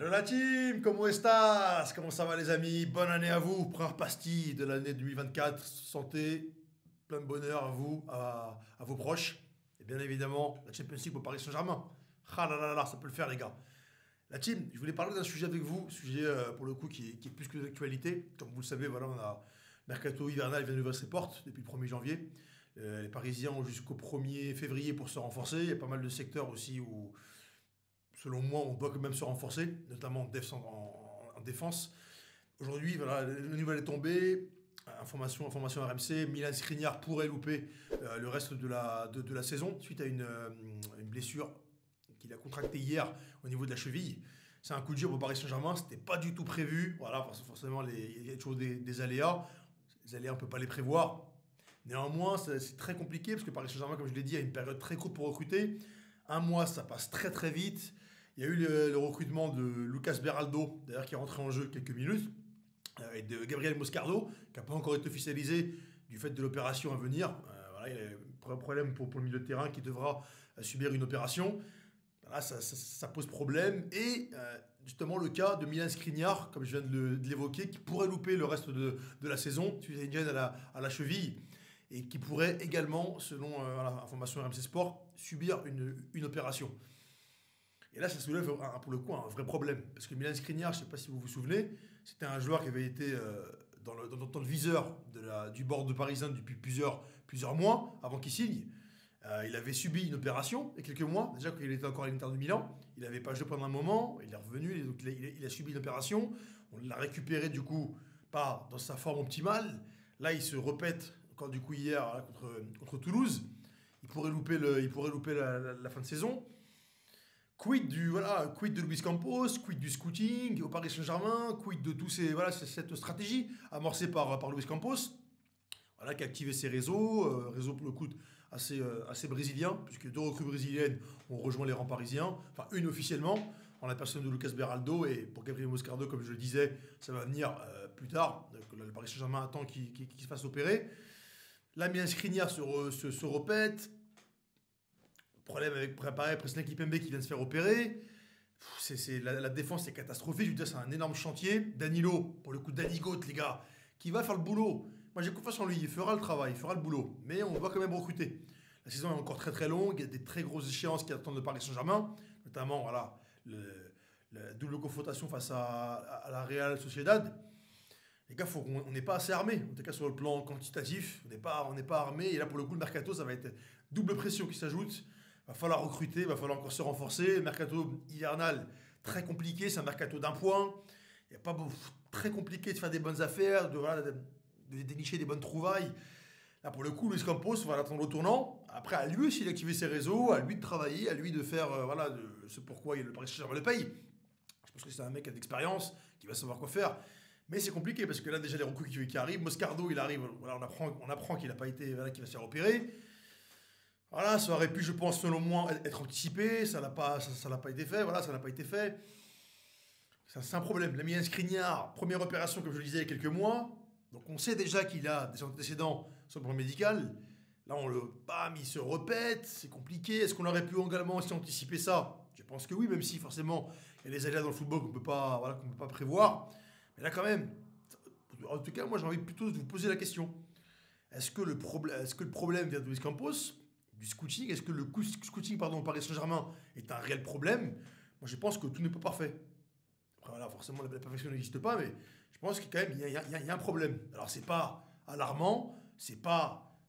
Hello la team, comment estás? Comment ça va les amis? Bonne année à vous, première pastille de l'année 2024. Santé, plein de bonheur à vous, à vos proches. Et bien évidemment, la Champions League pour Paris Saint-Germain. Ah là là là, ça peut le faire les gars. La team, je voulais parler d'un sujet avec vous, sujet pour le coup qui est plus que d'actualité. Comme vous le savez, voilà, on a Mercato hivernal vient d'ouvrir ses portes depuis le 1er janvier. Les Parisiens ont jusqu'au 1er février pour se renforcer. Il y a pas mal de secteurs aussi où, selon moi, on doit quand même se renforcer, notamment en défense. Aujourd'hui, voilà, le niveau est tombé. Information RMC, Milan Skriniar pourrait louper le reste de la saison suite à une blessure qu'il a contractée hier au niveau de la cheville. C'est un coup de dur pour Paris Saint-Germain, c'était pas du tout prévu. Voilà, parce que forcément, il y a toujours des aléas. Les aléas, on ne peut pas les prévoir. Néanmoins, c'est très compliqué parce que Paris Saint-Germain, comme je l'ai dit, a une période très courte pour recruter. Un mois, ça passe très très vite. Il y a eu le recrutement de Lucas Beraldo, d'ailleurs qui est rentré en jeu quelques minutes, et de Gabriel Moscardo, qui n'a pas encore été officialisé du fait de l'opération à venir. Voilà, il y a un problème pour le milieu de terrain qui devra subir une opération. Là, ça pose problème. Et justement, le cas de Milan Skriniar, comme je viens de l'évoquer, qui pourrait louper le reste de la saison, suite à une gêne à la cheville, et qui pourrait également, selon l'information RMC Sport, subir une opération. Et là, ça soulève pour le coup un vrai problème. Parce que Milan Skriniar, je ne sais pas si vous vous souvenez, c'était un joueur qui avait été dans le viseur du board de Parisien depuis plusieurs mois avant qu'il signe. Il avait subi une opération il y a quelques mois, déjà quand il était encore à l'Inter de Milan. Il n'avait pas joué pendant un moment, il est revenu, donc il a subi une opération. On l'a récupéré du coup, pas dans sa forme optimale. Là, il se répète encore du coup hier là, contre Toulouse. Il pourrait louper la fin de saison. Quid de Luis Campos, quid du scouting au Paris Saint-Germain, quid de cette stratégie amorcée par Luis Campos, voilà, qui a activé ses réseaux pour le coup assez brésilien, puisque deux recrues brésiliennes ont rejoint les rangs parisiens, enfin une officiellement, en la personne de Lucas Beraldo, et pour Gabriel Moscardo, comme je le disais, ça va venir plus tard, le Paris Saint-Germain attend qu'il se fasse opérer. Là, Milan Skriniar se répète. Problème avec Presnel Kipembe qui vient de se faire opérer. La défense est catastrophique. Je veux dire, c'est un énorme chantier. Danilo, pour le coup, Danny Goat, les gars, qui va faire le boulot. Moi, j'ai confiance en lui. Il fera le travail, il fera le boulot. Mais on doit quand même recruter. La saison est encore très très longue. Il y a des très grosses échéances qui attendent le Paris Saint-Germain. Notamment, voilà, la double confrontation face à la Real Sociedad. Les gars, on n'est pas assez armés. En tout cas, sur le plan quantitatif, on n'est pas armés. Et là, pour le coup, le mercato, ça va être double pression qui s'ajoute. Va falloir recruter, va falloir encore se renforcer. Le mercato hivernal, très compliqué, c'est un mercato d'un point. Il n'y a pas très compliqué de faire des bonnes affaires, de dénicher des bonnes trouvailles. Là, pour le coup, Luis Campos, on va l'attendre au tournant. Après, à lui aussi d'activer ses réseaux, à lui de travailler, à lui de faire ce pourquoi le Paris Saint-Germain le paye. Je pense que c'est un mec qui a d'expérience, qui va savoir quoi faire. Mais c'est compliqué parce que là, déjà, les recrues qui arrivent. Moscardo, il arrive, voilà, on apprend qu'il n'a pas été, qu'il va se faire opérer. Voilà, ça aurait pu, je pense, selon moi, être anticipé. Ça n'a pas été fait. Voilà, ça n'a pas été fait. C'est un problème. L'ami Skriniar, première opération, comme je le disais, il y a quelques mois. Donc on sait déjà qu'il a des antécédents sur le plan médical. Là, il se répète. C'est compliqué. Est-ce qu'on aurait pu également aussi anticiper ça? Je pense que oui, même si forcément, il y a des aléas dans le football qu'on ne peut pas prévoir. Mais là, quand même, en tout cas, moi, j'ai envie plutôt de vous poser la question. Est-ce que le problème vient de Luis Campos, du scouting? Est-ce que le scouting au Paris Saint-Germain est un réel problème? Moi, je pense que tout n'est pas parfait. Après, voilà, forcément, la perfection n'existe pas, mais je pense qu'il y a un problème. Alors, c'est pas alarmant, c'est pas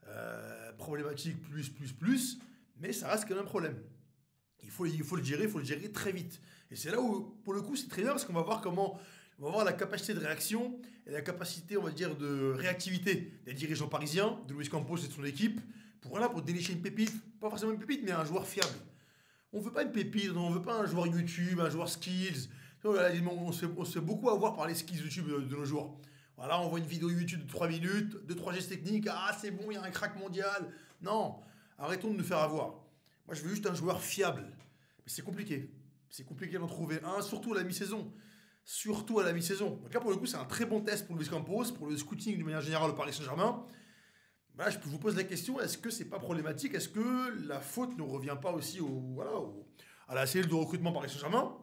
problématique plus, mais ça reste quand même un problème. Il faut le gérer très vite. Et c'est là où, pour le coup, c'est très bien parce qu'on va voir on va voir la capacité de réaction et la capacité, on va dire, de réactivité des dirigeants parisiens, de Luis Campos et de son équipe, pour dénicher une pépite. Pas forcément une pépite, mais un joueur fiable. On ne veut pas une pépite, on ne veut pas un joueur YouTube, un joueur skills. On se fait beaucoup avoir par les skills YouTube de nos jours. Voilà, on voit une vidéo YouTube de 3 minutes, 2-3 gestes techniques. Ah, c'est bon, il y a un crack mondial. Non, arrêtons de nous faire avoir. Moi, je veux juste un joueur fiable. Mais c'est compliqué. C'est compliqué d'en trouver un, surtout à la mi-saison. Donc là, pour le coup, c'est un très bon test pour Luis Campos, pour le scouting de manière générale au Paris Saint-Germain. Là, je vous pose la question, est-ce que c'est pas problématique? Est-ce que la faute ne revient pas aussi à la cellule de recrutement Paris Saint-Germain?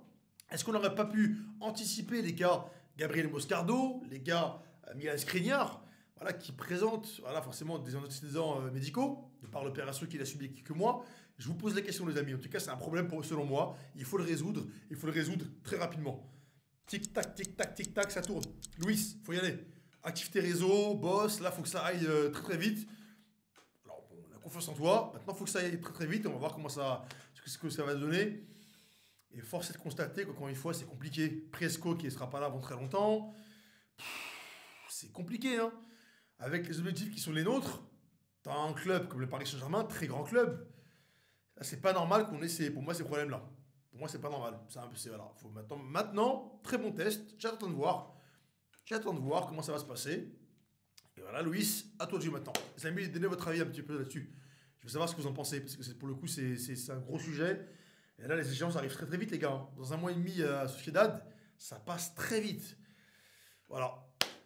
Est-ce qu'on n'aurait pas pu anticiper les gars Gabriel Moscardo, les gars Milan Skriniar, voilà, qui présentent voilà, forcément des antécédents médicaux, de par l'opération qu'il a subi il y a quelques mois. Je vous pose la question, les amis. En tout cas, c'est un problème selon moi. Il faut le résoudre. Il faut le résoudre très rapidement. Tic-tac, tic-tac, tic-tac, ça tourne. Louis, faut y aller. Active tes réseaux, boss. Là, faut que ça aille très très vite. Alors, bon, on a confiance en toi. Maintenant, faut que ça aille très très vite. On va voir ce que ça va donner. Et force est de constater qu'encore une fois, c'est compliqué. Presco qui ne sera pas là avant très longtemps. C'est compliqué, hein. Avec les objectifs qui sont les nôtres, dans un club comme le Paris Saint-Germain, très grand club, c'est pas normal qu'on ait pour moi ces problèmes-là. Pour moi, c'est pas normal. Voilà. Faut maintenant, très bon test. J'attends de voir. J'attends de voir comment ça va se passer. Et voilà, Louis, à toi de jouer maintenant. Les amis, donnez votre avis un petit peu là-dessus. Je veux savoir ce que vous en pensez, parce que pour le coup, c'est un gros sujet. Et là, les échéances arrivent très très vite, les gars. Dans un mois et demi à Sociedad, ça passe très vite. Voilà.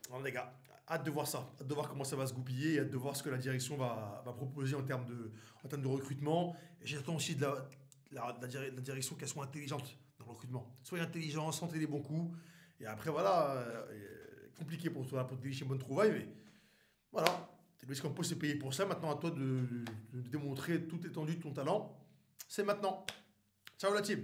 Alors, les gars, hâte de voir ça. Hâte de voir comment ça va se goupiller. Et hâte de voir ce que la direction va proposer en termes de recrutement. Et j'attends aussi de la direction qu'elle soit intelligente dans le recrutement. Soyez intelligent, sentez les bons coups. Et après, voilà, compliqué pour toi, pour te dénicher une bonne trouvaille. Mais voilà, Luis Campos s'est payé pour ça. Maintenant, à toi de démontrer toute l'étendue de ton talent. C'est maintenant. Ciao la team.